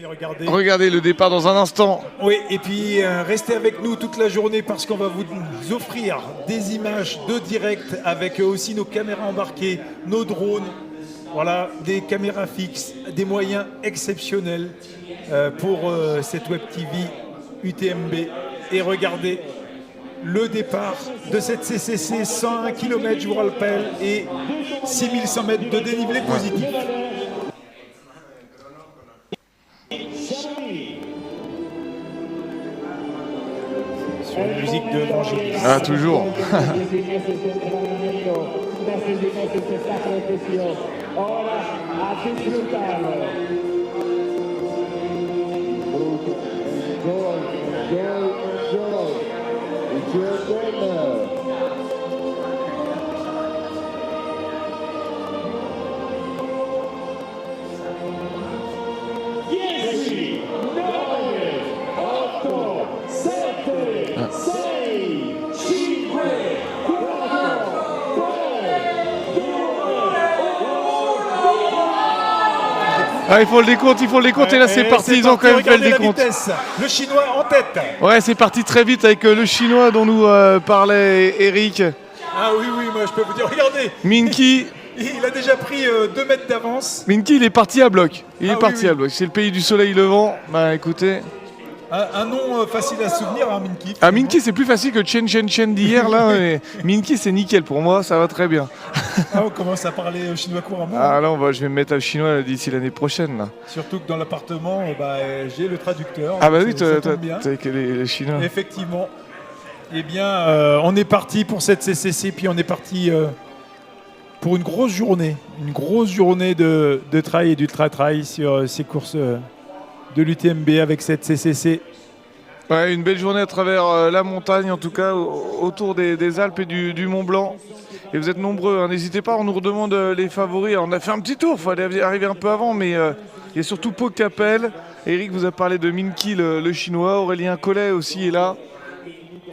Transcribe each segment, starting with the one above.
Mais regardez. Regardez le départ dans un instant. Oui, et puis restez avec nous toute la journée parce qu'on va vous offrir des images de direct avec aussi nos caméras embarquées, nos drones, voilà, des caméras fixes, des moyens exceptionnels pour cette Web TV UTMB. Et regardez le départ de cette CCC, 101 km, je vous rappelle, et 6100 mètres de dénivelé positif. Sur une musique de Vangelis. Ah, toujours. Ah, il faut le décompte, et là c'est parti, ils ont quand même fait le décompte. Le Chinois en tête. Ouais, c'est parti très vite avec le Chinois dont nous parlait Eric. Ah oui, moi je peux vous dire, regardez. Minky. Il a déjà pris 2 mètres d'avance. Minky, il est parti à bloc. À bloc. C'est le pays du soleil levant. Bah écoutez. Un nom facile à se souvenir, hein, Minky. Ah, Minky, c'est plus facile que Chen d'hier, là. Mais Minky, c'est nickel pour moi, ça va très bien. Ah, on commence à parler chinois couramment. Ah là, je vais me mettre au chinois d'ici l'année prochaine, là. Surtout que dans l'appartement, j'ai le traducteur. Ah bah oui, t'as avec les Chinois. Effectivement. Eh bien, on est parti pour cette CCC, puis on est parti pour une grosse journée. Une grosse journée de trail et d'ultra-trail sur ces courses de l'UTMB avec cette CCC. Ouais, une belle journée à travers la montagne, en tout cas autour des Alpes et du Mont Blanc. Et vous êtes nombreux, hein. N'hésitez pas, on nous redemande les favoris. Alors, on a fait un petit tour, il fallait arriver un peu avant, mais il y a surtout Pau Capel. Eric vous a parlé de Minky, le chinois. Aurélien Collet aussi est là,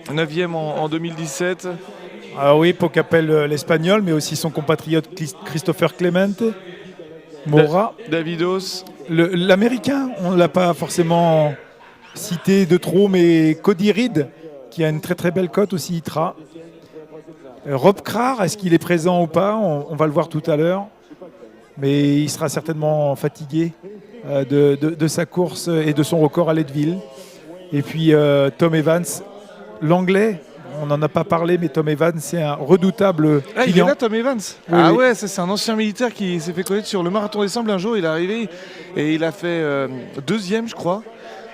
9e en 2017. Ah oui, Pau Capel, l'espagnol, mais aussi son compatriote Christopher Clemente. Mora. Davidos. L'américain, on ne l'a pas forcément cité de trop, mais Cody Reed, qui a une très très belle cote aussi, ITRA. Rob Krar, est-ce qu'il est présent ou pas? On va le voir tout à l'heure. Mais il sera certainement fatigué de sa course et de son record à Leadville. Et puis Tom Evans, l'anglais. On n'en a pas parlé, mais Tom Evans, c'est un redoutable client. Il est là, Tom Evans. Oui, oui. Ouais, c'est un ancien militaire qui s'est fait connaître sur le marathon des Sables. Un jour, il est arrivé et il a fait 2e, je crois,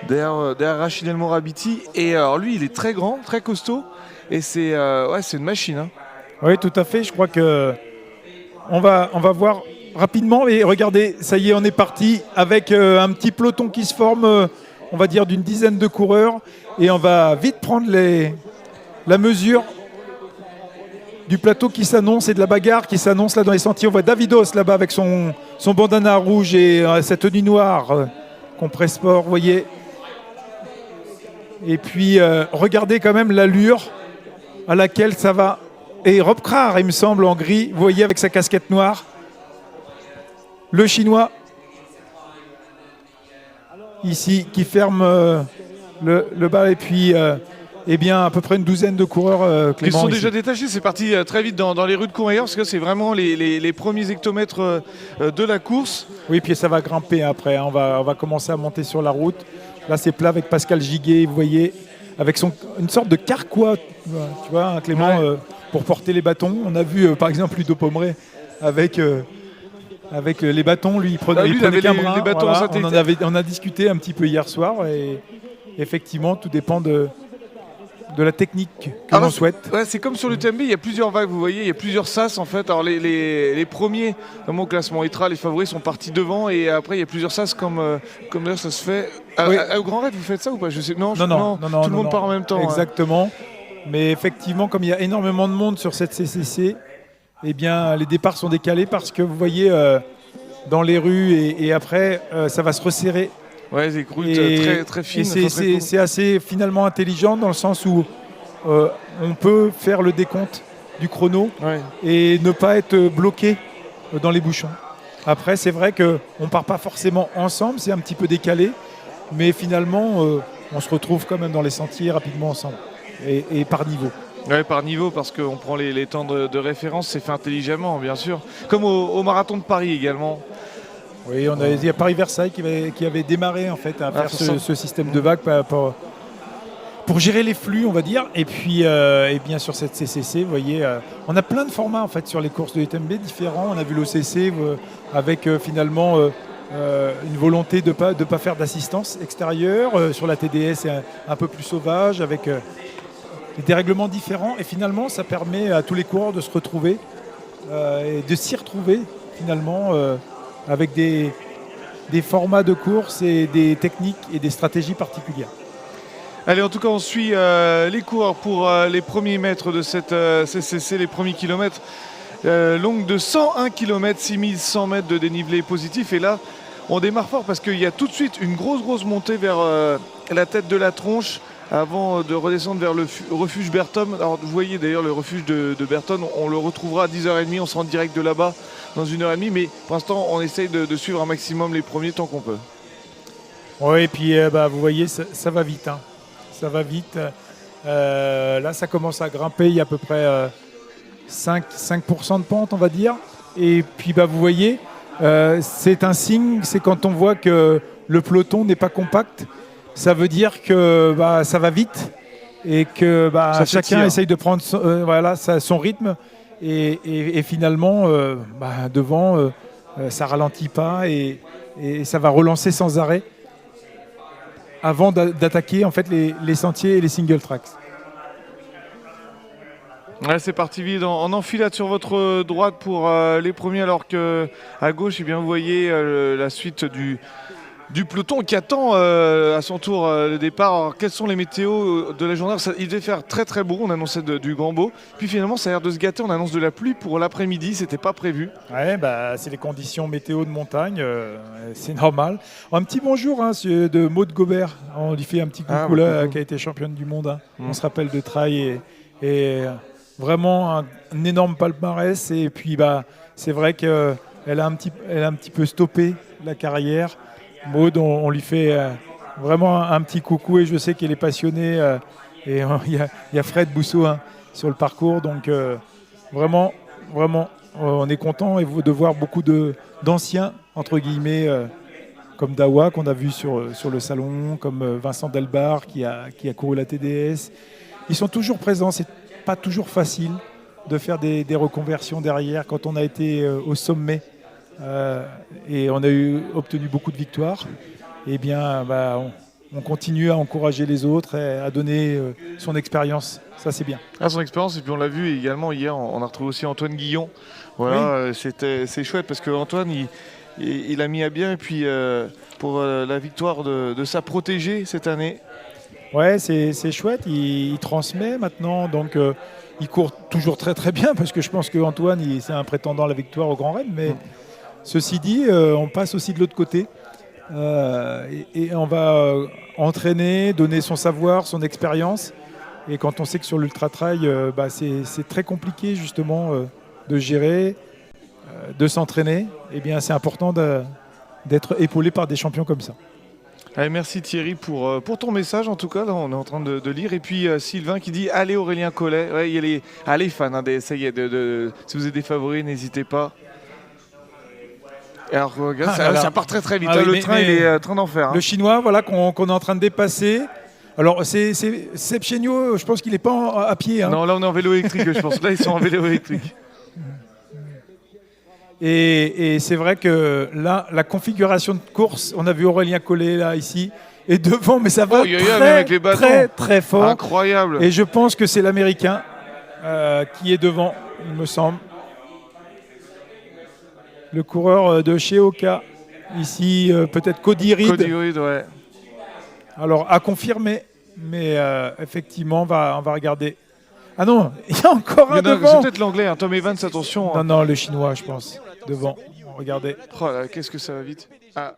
derrière Rachid El Morabiti. Et alors, lui, il est très grand, très costaud. Et c'est une machine. Hein. Oui, tout à fait. Je crois que on va voir rapidement. Et regardez, ça y est, on est parti avec un petit peloton qui se forme, on va dire, d'une dizaine de coureurs. Et on va vite prendre la mesure du plateau qui s'annonce et de la bagarre qui s'annonce là dans les sentiers. On voit Davidos là-bas avec son bandana rouge et sa tenue noire, Compressport, vous voyez. Et puis regardez quand même l'allure à laquelle ça va. Et Rob Krar, il me semble, en gris, vous voyez, avec sa casquette noire. Le Chinois, ici, qui ferme le bas. Et puis... eh bien, à peu près une douzaine de coureurs, Clément. Ils sont ici. déjà détachés, c'est parti très vite dans les rues de Courmayeur, parce que c'est vraiment les premiers hectomètres de la course. Oui, puis ça va grimper après, hein. On va commencer à monter sur la route. Là, c'est plat avec Pascal Giguet, vous voyez, avec une sorte de carquois, tu vois, hein, Clément, Ouais. pour porter les bâtons. On a vu, par exemple, Ludo Pomeré avec les bâtons, lui, il prenait qu'un bras. les bâtons Voilà. satellites. On a discuté un petit peu hier soir, et effectivement, tout dépend de la technique que l'on souhaite. Ouais, c'est comme sur le TMB, il y a plusieurs vagues, vous voyez, il y a plusieurs sas en fait. Alors les premiers, dans mon classement ITRA, les favoris sont partis devant, et après il y a plusieurs sas comme d'ailleurs ça se fait. Oui. Au Grand Raid, vous faites ça ou pas? Je sais. Non, Non, tout le monde part en même temps. Exactement. Mais effectivement, comme il y a énormément de monde sur cette CCC, eh bien, les départs sont décalés parce que vous voyez dans les rues et après, ça va se resserrer. Ouais, des routes très, très fines. Et c'est assez finalement intelligent dans le sens où on peut faire le décompte du chrono et ne pas être bloqué dans les bouchons. Après, c'est vrai qu'on ne part pas forcément ensemble, c'est un petit peu décalé. mais finalement, on se retrouve quand même dans les sentiers rapidement ensemble, et par niveau. Ouais, par niveau, parce qu'on prend les temps de référence, c'est fait intelligemment, bien sûr. Comme au marathon de Paris également. Oui, il y a Paris-Versailles qui avait démarré en fait à faire ce système de vagues pour gérer les flux, on va dire. Et puis, et bien sur cette CCC, vous voyez, on a plein de formats en fait sur les courses de UTMB différents. On a vu l'OCC avec finalement une volonté de pas faire d'assistance extérieure. Sur la TDS, c'est un peu plus sauvage avec des règlements différents. Et finalement, ça permet à tous les coureurs de se retrouver et de s'y retrouver finalement avec des formats de course et des techniques et des stratégies particulières. Allez, en tout cas, on suit les coureurs pour les premiers mètres de cette CCC, les premiers kilomètres. Longue de 101 km, 6100 mètres de dénivelé positif. Et là, on démarre fort parce qu'il y a tout de suite une grosse montée vers la tête de la tronche avant de redescendre vers le refuge Berthom. Alors, vous voyez d'ailleurs le refuge de Berthom, on le retrouvera à 10h30, on sera en direct de là-bas dans 1h30. Mais pour l'instant, on essaye de suivre un maximum les premiers tant qu'on peut. Oui, et puis vous voyez, ça va vite. Hein. Ça va vite. Là, ça commence à grimper. Il y a à peu près 5% de pente, on va dire. Et puis, vous voyez, c'est un signe. C'est quand on voit que le peloton n'est pas compact. Ça veut dire que ça va vite et que chacun essaye de prendre son rythme. Et finalement, devant, ça ralentit pas et ça va relancer sans arrêt avant d'attaquer en fait les sentiers et les single tracks. Ouais, c'est parti vite en enfilade sur votre droite pour les premiers, alors qu'à gauche, vous voyez la suite du peloton qui attend à son tour le départ. Alors, quelles sont les météos de la journée? Il devait faire très beau, on annonçait du grand beau. Puis finalement, ça a l'air de se gâter, on annonce de la pluie pour l'après-midi, c'était pas prévu. Ouais, c'est les conditions météo de montagne, c'est normal. Un petit bonjour de Maud Gobert, on lui fait un petit coucou là, qui a été championne du monde. Hein. On se rappelle de trail et vraiment un énorme palmarès. Et puis c'est vrai qu'elle a un petit peu stoppé la carrière. Maud, on lui fait vraiment un petit coucou et je sais qu'elle est passionnée. Et il y a Fred Bousseau sur le parcours. Donc vraiment, on est content de voir beaucoup d'anciens, entre guillemets, comme Dawa qu'on a vu sur le salon, comme Vincent Delbar qui a couru la TDS. Ils sont toujours présents. C'est pas toujours facile de faire des reconversions derrière quand on a été au sommet. Et on a obtenu beaucoup de victoires. Eh bien, on continue à encourager les autres et à donner son expérience. Ça, c'est bien. Son expérience, et puis on l'a vu également hier, on a retrouvé aussi Antoine Guillon. Voilà, oui. C'est chouette parce qu'Antoine, il a mis à bien. Et puis pour la victoire de sa protégée cette année. Ouais, c'est chouette. Il transmet maintenant. Donc, il court toujours très bien parce que je pense qu'Antoine, c'est un prétendant à la victoire au Grand Rennes. Mais ceci dit, on passe aussi de l'autre côté et on va entraîner, donner son savoir, son expérience. Et quand on sait que sur l'ultra-trail, c'est très compliqué justement de gérer, de s'entraîner, eh bien c'est important d'être épaulé par des champions comme ça. Allez, merci Thierry pour ton message en tout cas, là on est en train de lire. Et puis Sylvain qui dit allez Aurélien Collet, ouais, il y a les fans, ça y est, si vous avez des favoris, n'hésitez pas. Alors regarde, ça part très vite, le train il est en train d'en faire. Le chinois qu'on est en train de dépasser. Alors c'est Seb Chéniaud, je pense qu'il n'est pas à pied. Non, là on est en vélo électrique, je pense. Là ils sont en vélo électrique. Et c'est vrai que là, la configuration de course, on a vu Aurélien Collet là, ici, et devant, mais ça va très fort. Incroyable. Et je pense que c'est l'Américain qui est devant, il me semble. Le coureur de chez Oka, ici, peut-être Cody Reed. Cody Reed, ouais. Alors, à confirmer, mais effectivement, on va regarder. Ah non, il y a encore un devant. C'est peut-être l'anglais, Tom Evans, attention. Non, le chinois, je pense, devant. Regardez. Oh là, qu'est-ce que ça va vite. Ah.